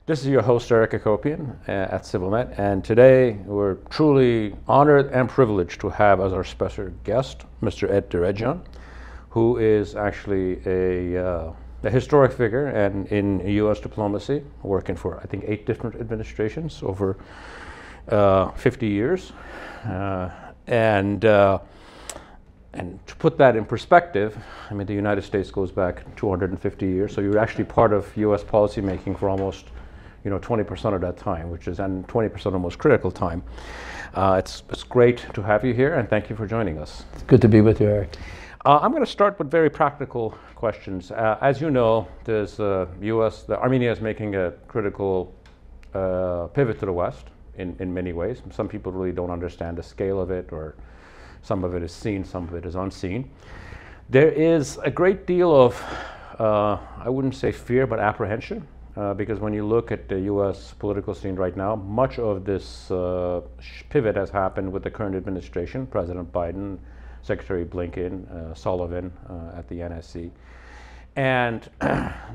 This is your host, Eric Hacopian at CivilNet, and today we're truly honored and privileged to have as our special guest Mr. Ed Djerejian, who is actually a historic figure and in U.S. diplomacy, working for, I think, 8 different administrations over 50 years. And to put that in perspective, I mean, the United States goes back 250 years, so you're actually part of U.S. policymaking for almost 20% of that time, which is, and 20% of the most critical time. It's great to have you here, and thank you for joining us. It's good to be with you, Eric. I'm going to start with very practical questions. As you know, Armenia is making a critical pivot to the West in many ways. Some people really don't understand the scale of it, or some of it is seen, some of it is unseen. There is a great deal of, I wouldn't say fear, but apprehension. Because when you look at the U.S. political scene right now, much of this pivot has happened with the current administration, President Biden, Secretary Blinken, Sullivan at the NSC. And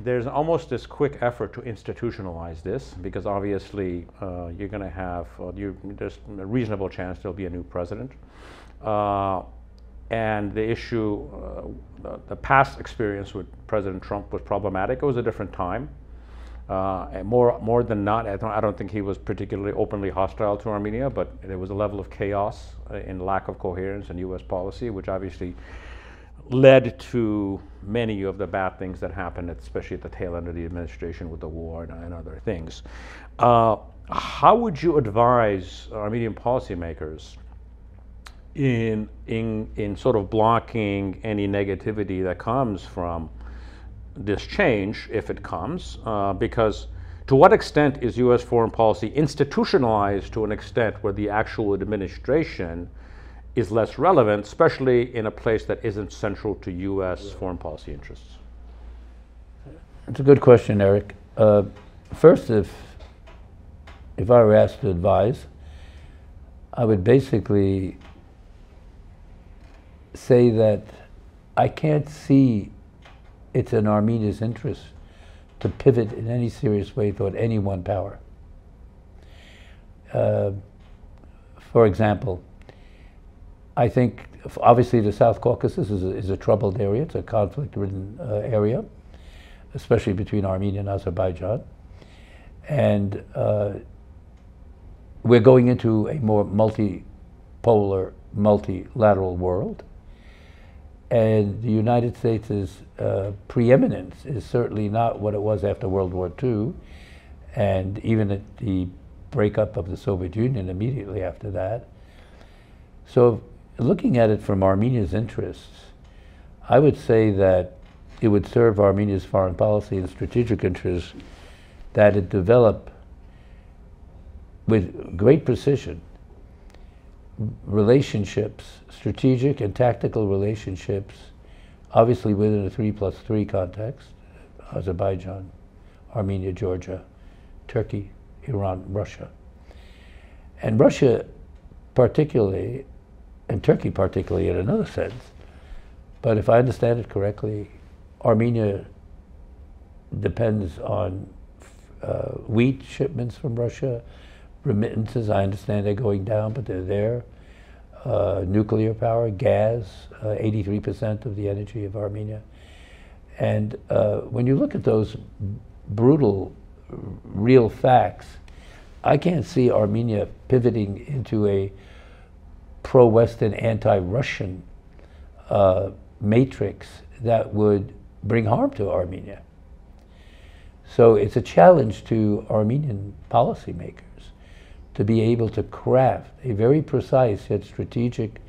there's almost this quick effort to institutionalize this, because obviously you're going to have, there's a reasonable chance there'll be a new president. And the issue, the past experience with President Trump was problematic. It was a different time. And more than not, I don't think he was particularly openly hostile to Armenia, but there was a level of chaos in lack of coherence in U.S. policy, which obviously led to many of the bad things that happened, especially at the tail end of the administration with the war and other things. How would you advise Armenian policymakers in sort of blocking any negativity that comes from this change, if it comes, because to what extent is U.S. foreign policy institutionalized to an extent where the actual administration is less relevant, especially in a place that isn't central to U.S. foreign policy interests? It's a good question, Eric. First, if I were asked to advise, I would basically say that I can't see it's in Armenia's interest to pivot in any serious way toward any one power. For example, I think obviously the South Caucasus is a troubled area. It's a conflict-ridden area, especially between Armenia and Azerbaijan. And we're going into a more multipolar, multilateral world. And the United States' preeminence is certainly not what it was after World War II, and even at the breakup of the Soviet Union immediately after that. So looking at it from Armenia's interests, I would say that it would serve Armenia's foreign policy and strategic interests that it develop with great precision relationships, strategic and tactical relationships, obviously within a 3+3 context, Azerbaijan, Armenia, Georgia, Turkey, Iran, Russia. And Russia particularly, and Turkey particularly in another sense, but if I understand it correctly, Armenia depends on wheat shipments from Russia, remittances, I understand they're going down, but they're there. Nuclear power, gas, 83% of the energy of Armenia. And when you look at those brutal, real facts, I can't see Armenia pivoting into a pro-Western, anti-Russian matrix that would bring harm to Armenia. So it's a challenge to Armenian policymakers to be able to craft a very precise yet strategic,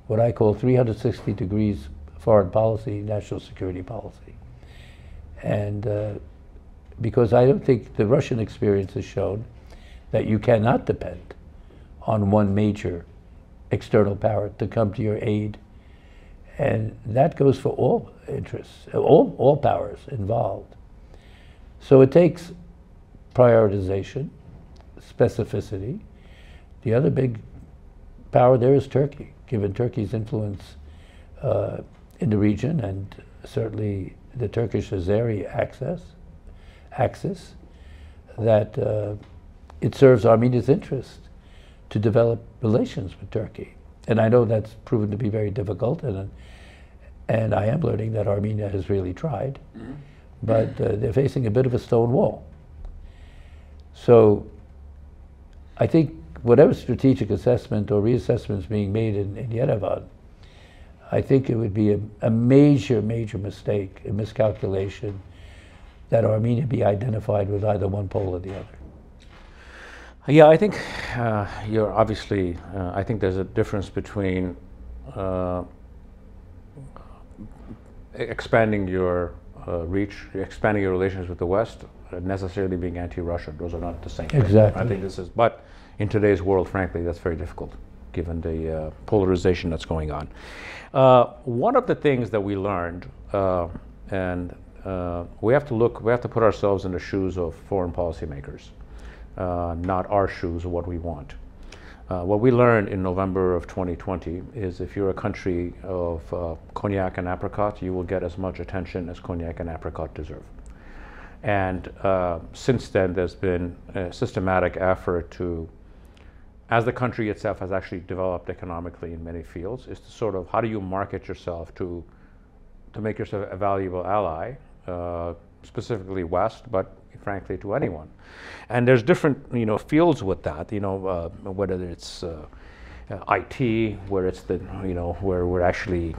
what I call 360 degrees foreign policy, national security policy. And because I don't think the Russian experience has shown that you cannot depend on one major external power to come to your aid. And that goes for all interests, all powers involved. So it takes prioritization, specificity. The other big power there is Turkey, given Turkey's influence in the region and certainly the Turkish-Azeri axis. that it serves Armenia's interest to develop relations with Turkey. And I know that's proven to be very difficult, and I am learning that Armenia has really tried, but they're facing a bit of a stone wall. So I think whatever strategic assessment or reassessment is being made in Yerevan, I think it would be a major, major mistake, a miscalculation, that Armenia be identified with either one pole or the other. Yeah, I think you're obviously, I think there's a difference between expanding your reach, expanding your relations with the West, necessarily being anti-Russian. Those are not the same thing. Exactly. I think this is, but in today's world, frankly, that's very difficult, given the polarization that's going on. One of the things that we learned, and we have to put ourselves in the shoes of foreign policymakers, not our shoes of what we want. What we learned in November of 2020 is if you're a country of cognac and apricot, you will get as much attention as cognac and apricot deserve. And since then, there's been a systematic effort to, as the country itself has actually developed economically in many fields, is to sort of, how do you market yourself to make yourself a valuable ally, specifically West, but frankly to anyone. And there's different, fields with that, whether it's IT, where it's the, where we're actually,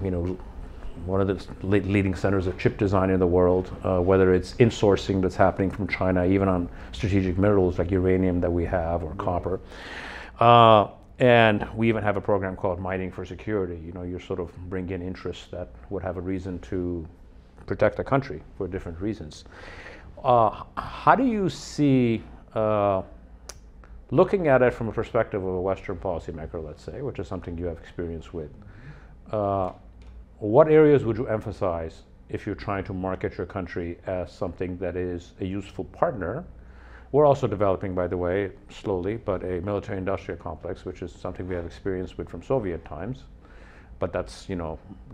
one of the leading centers of chip design in the world, whether it's insourcing that's happening from China, even on strategic minerals like uranium that we have, or copper. And we even have a program called Mining for Security. You sort of bring in interests that would have a reason to protect the country for different reasons. How do you see, looking at it from a perspective of a Western policymaker, let's say, which is something you have experience with, what areas would you emphasize if you're trying to market your country as something that is a useful partner? We're also developing, by the way, slowly, but a military-industrial complex, which is something we have experience with from Soviet times, but that's,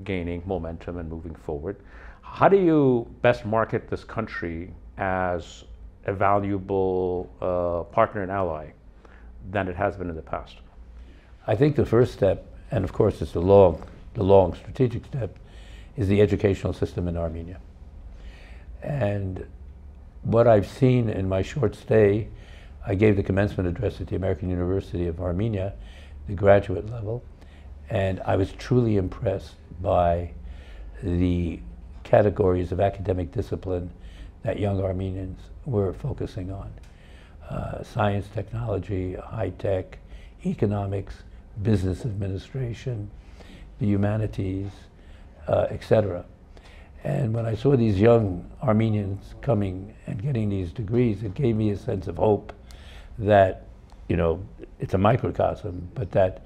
gaining momentum and moving forward. How do you best market this country as a valuable partner and ally than it has been in the past? I think the first step, and of course it's the long strategic step, is the educational system in Armenia. And what I've seen in my short stay, I gave the commencement address at the American University of Armenia, the graduate level, and I was truly impressed by the categories of academic discipline that young Armenians were focusing on. Science, technology, high tech, economics, business administration, the humanities, etc. And when I saw these young Armenians coming and getting these degrees, it gave me a sense of hope that, it's a microcosm, but that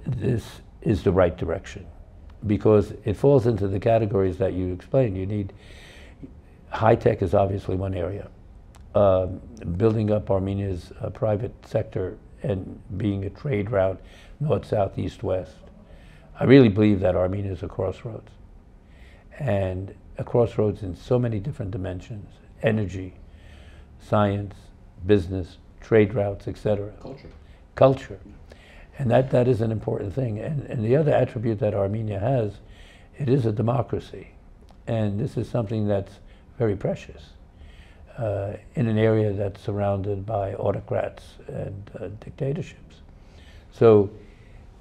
this is the right direction, because it falls into the categories that you explained. You need, high tech is obviously one area. Building up Armenia's private sector and being a trade route, north, south, east, west. I really believe that Armenia is a crossroads, and a crossroads in so many different dimensions: energy, science, business, trade routes, etc. Culture. And that is an important thing. And the other attribute that Armenia has, it is a democracy. And this is something that's very precious in an area that's surrounded by autocrats and dictatorships. So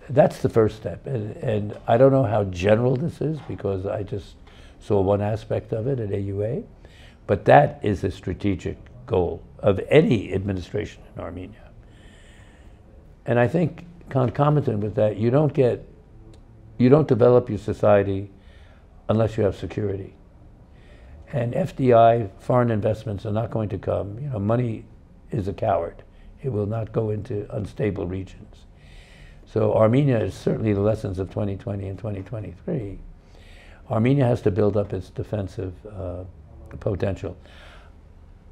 that's the first step. And I don't know how general this is, because I just saw one aspect of it at AUA, but that is a strategic goal of any administration in Armenia. And I think concomitant with that, you don't develop your society unless you have security. And FDI, foreign investments, are not going to come. Money is a coward. It will not go into unstable regions. So Armenia is certainly the lessons of 2020 and 2023. Armenia has to build up its defensive potential.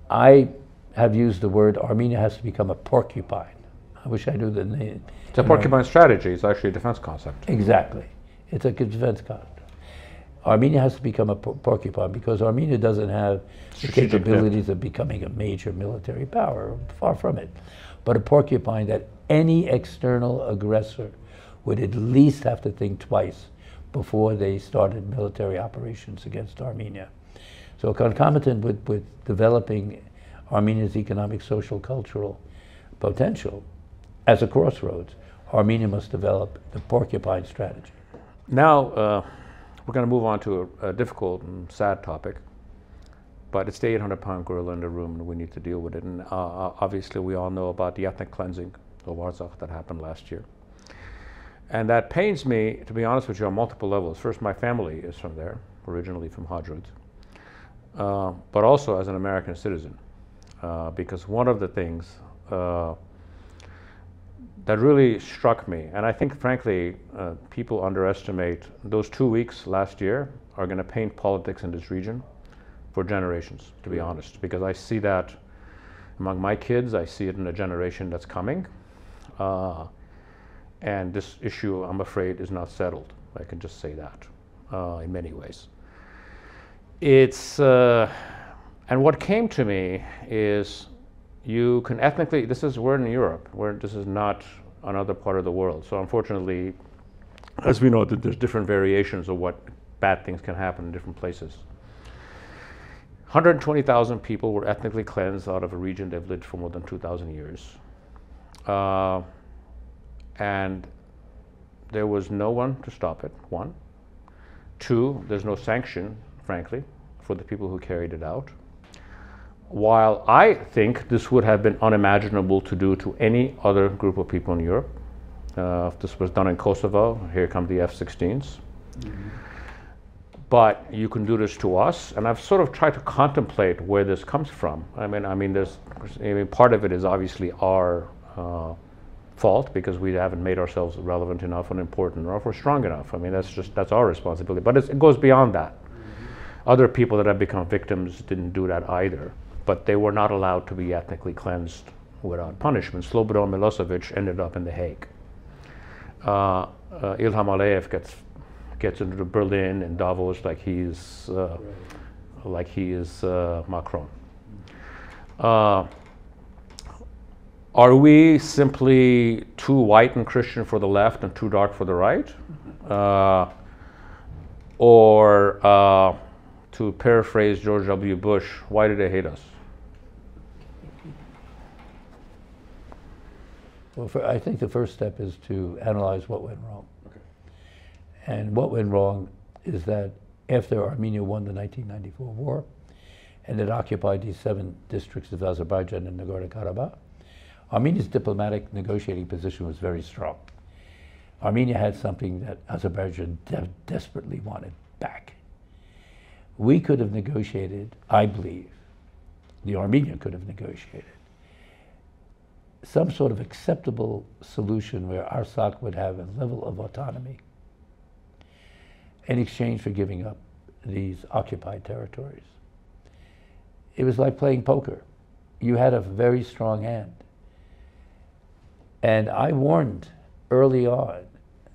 I have used the word Armenia has to become a porcupine. I wish I knew the name. It's a porcupine strategy. It's actually a defense concept. Exactly. It's a defense concept. Armenia has to become a porcupine because Armenia doesn't have the capabilities of becoming a major military power, far from it. But a porcupine that any external aggressor would at least have to think twice before they started military operations against Armenia. So concomitant with developing Armenia's economic, social, cultural potential, as a crossroads, Armenia must develop the porcupine strategy. Now, we're going to move on to a difficult and sad topic, but it's the 800-pound gorilla in the room, and we need to deal with it. And obviously, we all know about the ethnic cleansing of Artsakh that happened last year. And that pains me, to be honest with you, on multiple levels. First, my family is from there, originally from Hadrut, but also as an American citizen, because one of the things that really struck me, and I think, frankly, people underestimate those 2 weeks last year are going to paint politics in this region for generations, to be honest, because I see that among my kids, I see it in a generation that's coming, and this issue, I'm afraid, is not settled. I can just say that in many ways. It's, and what came to me is, you can ethnically, we're in Europe, where this is not another part of the world. So unfortunately, as we know, there's different variations of what bad things can happen in different places. 120,000 people were ethnically cleansed out of a region they've lived for more than 2,000 years. And there was no one to stop it, one. Two, there's no sanction, frankly, for the people who carried it out. While I think this would have been unimaginable to do to any other group of people in Europe, if this was done in Kosovo, here come the F-16s. Mm-hmm. But you can do this to us, and I've sort of tried to contemplate where this comes from. I mean, part of it is obviously our fault because we haven't made ourselves relevant enough and important enough or strong enough. I mean, that's our responsibility. But it goes beyond that. Mm-hmm. Other people that have become victims didn't do that either. But they were not allowed to be ethnically cleansed without punishment. Slobodan Milosevic ended up in The Hague. Ilham Aliyev gets into Berlin and Davos like he is Macron. Are we simply too white and Christian for the left and too dark for the right? Or to paraphrase George W. Bush, why do they hate us? Well, I think the first step is to analyze what went wrong. Okay. And what went wrong is that after Armenia won the 1994 war, and it occupied these 7 districts of Azerbaijan and Nagorno-Karabakh, Armenia's diplomatic negotiating position was very strong. Armenia had something that Azerbaijan desperately wanted back. We could have negotiated, I believe, the Armenian could have negotiated some sort of acceptable solution where Artsakh would have a level of autonomy in exchange for giving up these occupied territories. It was like playing poker. You had a very strong hand. And I warned early on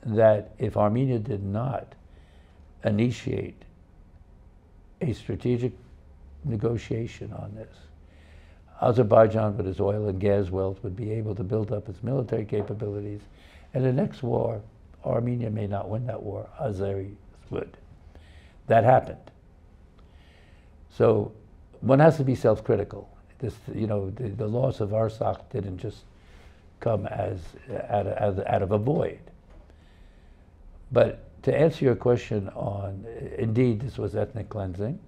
that if Armenia did not initiate a strategic negotiation on this, Azerbaijan, with its oil and gas wealth, would be able to build up its military capabilities. And the next war, Armenia may not win that war, Azeris would. That happened. So one has to be self-critical. The loss of Artsakh didn't just come out of a void. But to answer your question on, indeed, this was ethnic cleansing.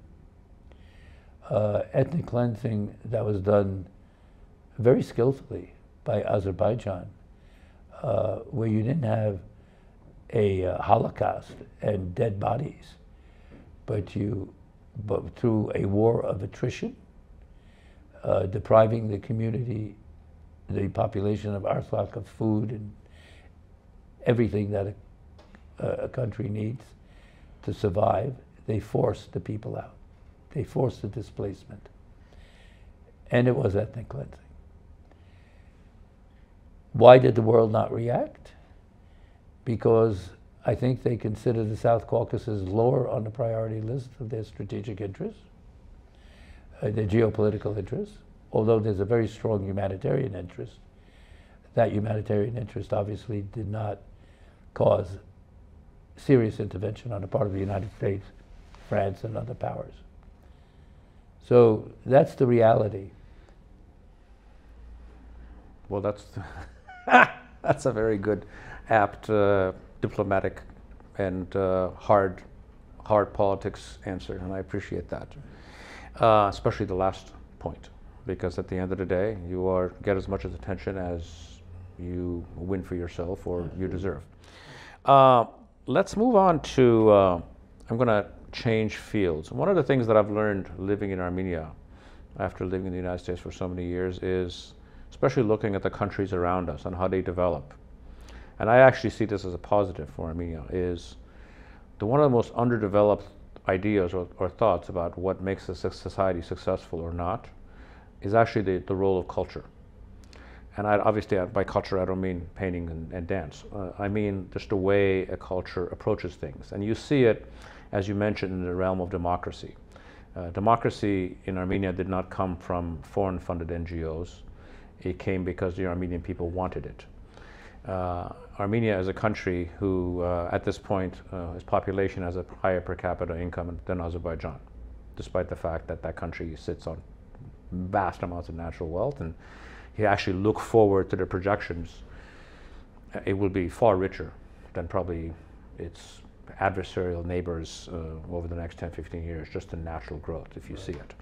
Ethnic cleansing that was done very skillfully by Azerbaijan, where you didn't have a Holocaust and dead bodies, but through a war of attrition, depriving the community, the population of Artsakh of food and everything that a country needs to survive, they forced the people out. They forced the displacement. And it was ethnic cleansing. Why did the world not react? Because I think they consider the South Caucasus lower on the priority list of their strategic interests, their geopolitical interests, although there's a very strong humanitarian interest. That humanitarian interest obviously did not cause serious intervention on the part of the United States, France, and other powers. So that's the reality. Well, that's a very good, apt, diplomatic, and hard politics answer, and I appreciate that. Especially the last point, because at the end of the day, you get as much attention as you win for yourself or you deserve. Let's move on to, I'm going to change fields. One of the things that I've learned living in Armenia, after living in the United States for so many years, is especially looking at the countries around us and how they develop. And I actually see this as a positive for Armenia, is one of the most underdeveloped ideas or thoughts about what makes a society successful or not is actually the role of culture. And obviously by culture I don't mean painting and dance. I mean just the way a culture approaches things. And you see it, as you mentioned, in the realm of democracy. Democracy in Armenia did not come from foreign-funded NGOs. It came because the Armenian people wanted it. Armenia is a country who, at this point, its population has a higher per capita income than Azerbaijan, despite the fact that that country sits on vast amounts of natural wealth. And you actually look forward to the projections, it will be far richer than probably its adversarial neighbors over the next 10, 15 years, just in natural growth, if you see it.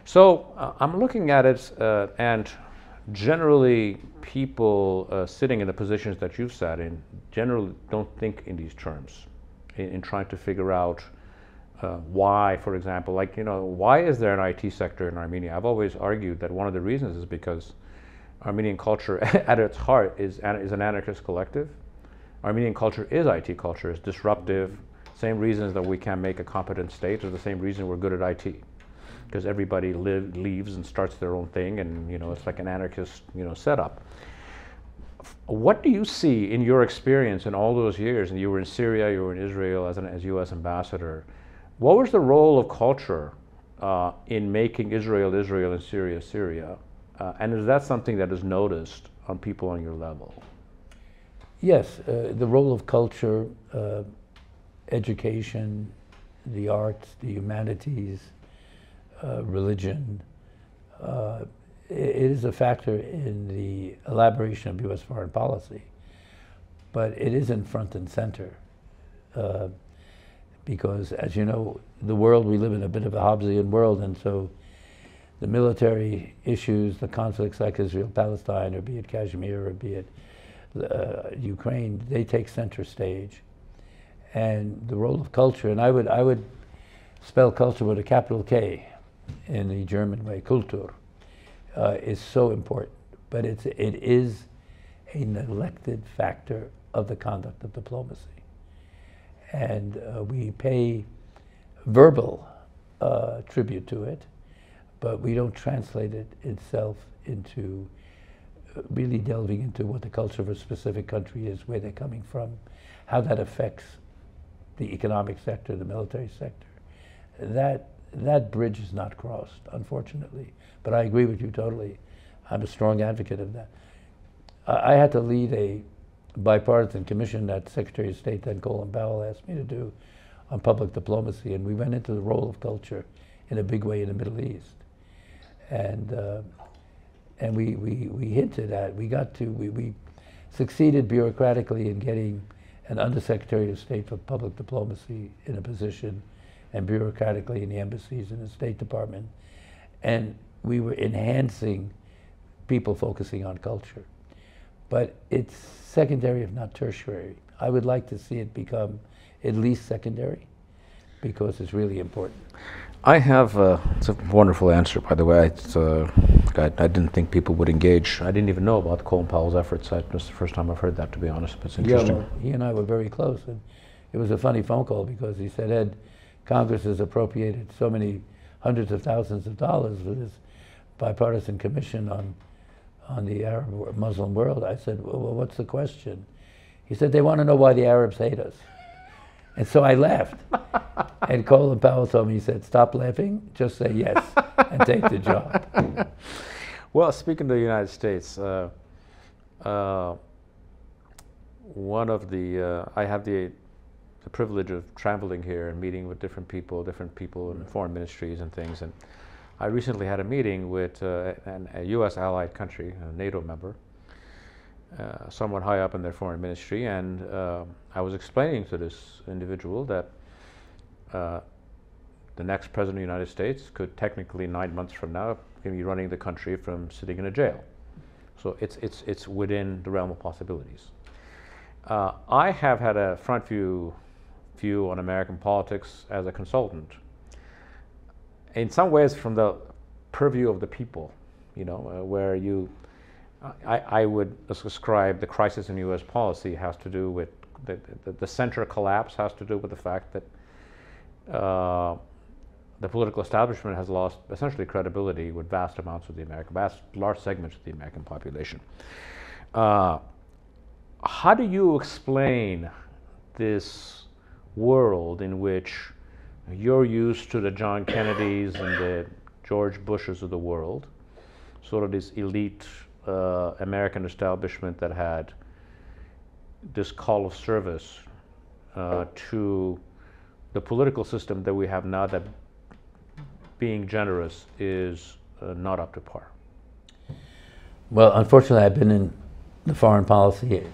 So I'm looking at it, and generally people sitting in the positions that you've sat in generally don't think in these terms in trying to figure out why, for example, why is there an IT sector in Armenia? I've always argued that one of the reasons is because Armenian culture at its heart is an anarchist collective. Armenian culture is IT culture, it's disruptive. Same reasons that we can't make a competent state are the same reason we're good at IT. Because everybody leaves and starts their own thing, and it's like an anarchist setup. What do you see in your experience in all those years? And you were in Syria, you were in Israel as U.S. ambassador. What was the role of culture in making Israel Israel and Syria Syria? And is that something that is noticed on people on your level? Yes, the role of culture, education, the arts, the humanities, religion, it is a factor in the elaboration of U.S. foreign policy, but it isn't front and center because, as you know, the world, we live in a bit of a Hobbesian world, and so the military issues, the conflicts like Israel-Palestine, or be it Kashmir, or be it Ukraine, they take center stage. And the role of culture, and I would spell culture with a capital K in the German way, Kultur, is so important. But it is a neglected factor of the conduct of diplomacy. And we pay verbal tribute to it, but we don't translate it itself into really delving into what the culture of a specific country is, where they're coming from, how that affects the economic sector, the military sector. That bridge is not crossed, unfortunately. But I agree with you totally. I'm a strong advocate of that. I had to lead a bipartisan commission that Secretary of State then Colin Powell asked me to do on public diplomacy, and we went into the role of culture in a big way in the Middle East. And we hinted at, we succeeded bureaucratically in getting an Undersecretary of State for Public Diplomacy in a position, and bureaucratically in the embassies and the State Department. And we were enhancing people focusing on culture. But it's secondary, if not tertiary. I would like to see it become at least secondary, because it's really important. I have, it's a wonderful answer, by the way. I didn't think people would engage. I didn't even know about Colin Powell's efforts. This is the first time I've heard that, to be honest, but it's interesting. Yeah, well, he and I were very close, and it was a funny phone call because he said, Ed, Congress has appropriated so many hundreds of thousands of dollars for this bipartisan commission on the Arab Muslim world. I said, well, what's the question? He said, they want to know why the Arabs hate us. And so I laughed. And Colin Powell told me, he said, stop laughing, just say yes and take the job. Well, speaking of the United States, I have the privilege of traveling here and meeting with different people in foreign ministries and things. And I recently had a meeting with a U.S. allied country, a NATO member, someone high up in their foreign ministry, and I was explaining to this individual that the next president of the United States could technically 9 months from now be running the country from sitting in a jail. So it's within the realm of possibilities. I have had a front view on American politics as a consultant. In some ways, from the purview of the people, where I would ascribe the crisis in U.S. policy has to do with the center collapse has to do with the fact that the political establishment has lost essentially credibility with large segments of the American population. How do you explain this world in which you're used to the John Kennedys and the George Bushes of the world, sort of this elite American establishment that had this call of service to the political system that we have now, that being generous is not up to par? Well, unfortunately, I've been in the foreign policy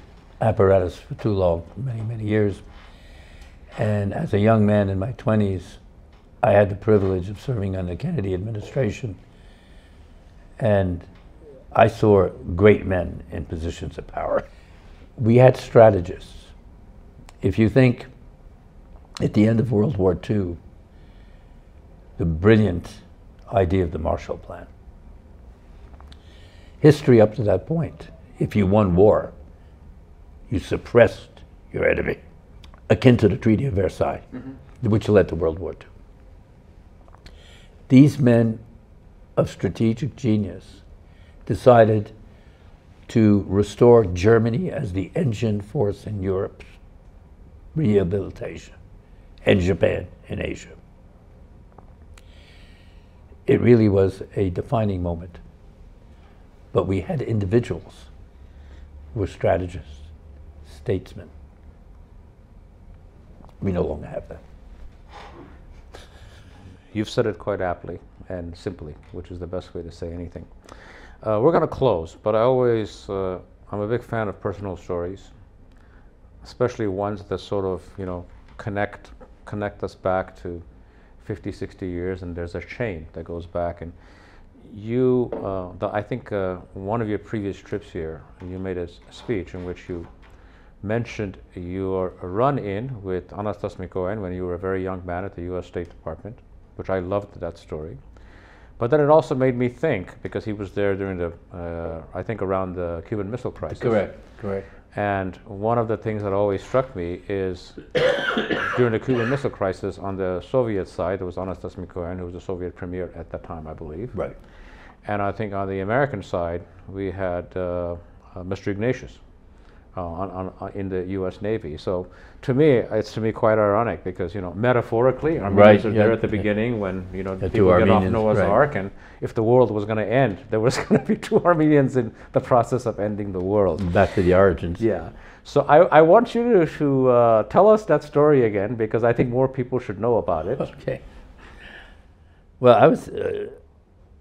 apparatus for too long, for many, many years. And as a young man in my 20s, I had the privilege of serving on the Kennedy administration. And I saw great men in positions of power. We had strategists. If you think at the end of World War II, the brilliant idea of the Marshall Plan. History up to that point, if you won war, you suppressed your enemy, akin to the Treaty of Versailles, which led to World War II. These men of strategic genius decided to restore Germany as the engine force in Europe's rehabilitation, and Japan in Asia. It really was a defining moment. But we had individuals who were strategists, statesmen. We no longer have that. You've said it quite aptly and simply, which is the best way to say anything. We're going to close, but I'm a big fan of personal stories, especially ones that sort of, connect us back to 50, 60 years, and there's a chain that goes back. And you, I think one of your previous trips here, you made a speech in which you mentioned your run-in with Anastas Mikoyan when you were a very young man at the U.S. State Department, which I loved that story. But then it also made me think, because he was there during the, I think around the Cuban Missile Crisis. Correct. And one of the things that always struck me is during the Cuban Missile Crisis on the Soviet side, there was Anastas Mikoyan, who was the Soviet premier at that time, I believe. Right. And I think on the American side, we had Mr. Ignatius in the U.S. Navy. So it's quite ironic because, metaphorically, Armenians are there at the beginning when, people get off Noah's Ark, and if the world was going to end, there was going to be two Armenians in the process of ending the world. Back to the origins. Yeah. So I want you to tell us that story again, because I think more people should know about it. Okay. Well, it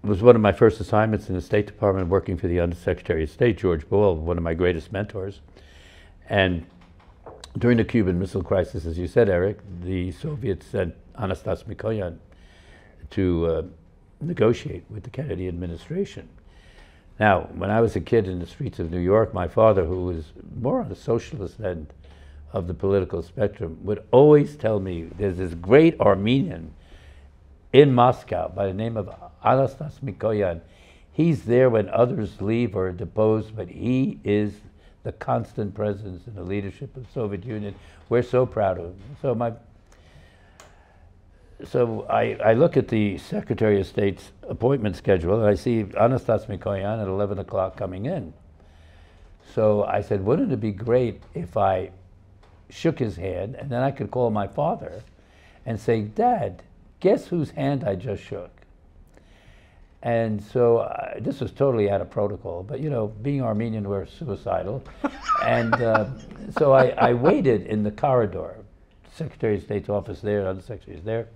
was one of my first assignments in the State Department, working for the Undersecretary of State, George Bull, one of my greatest mentors. And during the Cuban Missile Crisis, as you said, Eric, the Soviets sent Anastas Mikoyan to negotiate with the Kennedy administration. Now, when I was a kid in the streets of New York, my father, who was more on the socialist end of the political spectrum, would always tell me there's this great Armenian in Moscow by the name of Anastas Mikoyan. He's there when others leave or are deposed, but he is the constant presence in the leadership of the Soviet Union. We're so proud of him. So I look at the Secretary of State's appointment schedule, and I see Anastas Mikoyan at 11 o'clock coming in. So I said, wouldn't it be great if I shook his hand and then I could call my father and say, Dad, guess whose hand I just shook? And so this was totally out of protocol, but you know, being Armenian, we're suicidal. And so I waited in the corridor, Secretary of State's office there, other secretaries there.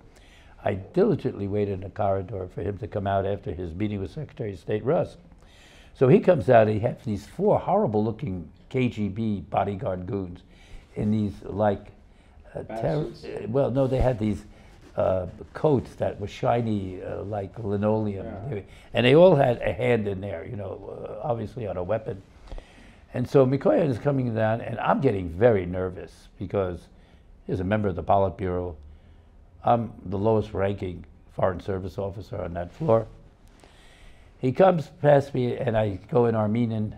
I diligently waited in the corridor for him to come out after his meeting with Secretary of State Rusk. So he comes out, he has these 4 horrible looking KGB bodyguard goons in these like, well, no, they had these coats that were shiny like linoleum. Yeah. And they all had a hand in there, you know, obviously on a weapon. And so Mikoyan is coming down, and I'm getting very nervous because he's a member of the Politburo. I'm the lowest ranking Foreign Service officer on that floor. He comes past me, and I go in Armenian,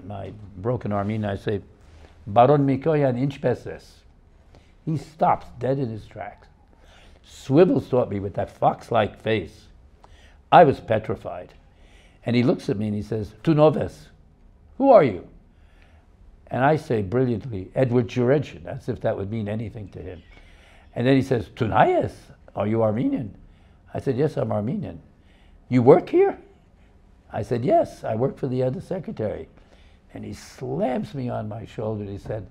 my broken Armenian, I say, Baron Mikoyan, inch peses. He stops dead in his tracks, swivels toward me with that fox-like face. I was petrified. And he looks at me and he says, Tu noves, who are you? And I say brilliantly, Edward Djerejian, as if that would mean anything to him. And then he says, Tu nayes, are you Armenian? I said, yes, I'm Armenian. You work here? I said, yes, I work for the undersecretary. And he slams me on my shoulder and he said,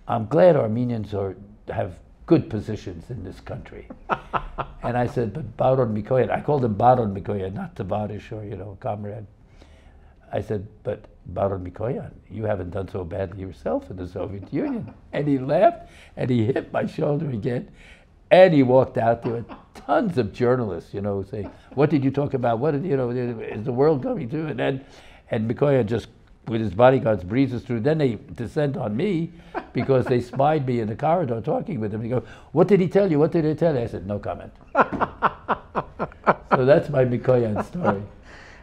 I'm glad Armenians have good positions in this country. And I said, but Baron Mikoyan, I called him Baron Mikoyan, not Tovarish or, you know, comrade. I said, but Baron Mikoyan, you haven't done so badly yourself in the Soviet Union. And he laughed and he hit my shoulder again. And he walked out. There were tons of journalists, you know, saying, what did you talk about? What did, you know, is the world coming to an end? And Mikoyan just, with his bodyguards, breezes through. Then they descend on me because they spied me in the corridor talking with him. He goes, what did he tell you? What did he tell you? I said, no comment. So that's my Mikoyan story.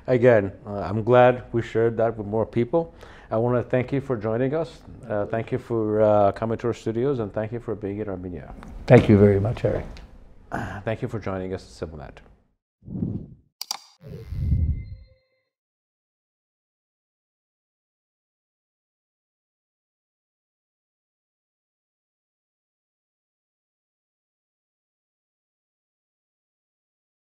Again, I'm glad we shared that with more people. I want to thank you for joining us. Thank you for coming to our studios, and thank you for being in Armenia. Thank you very much, Eric. Thank you for joining us at CivilNet.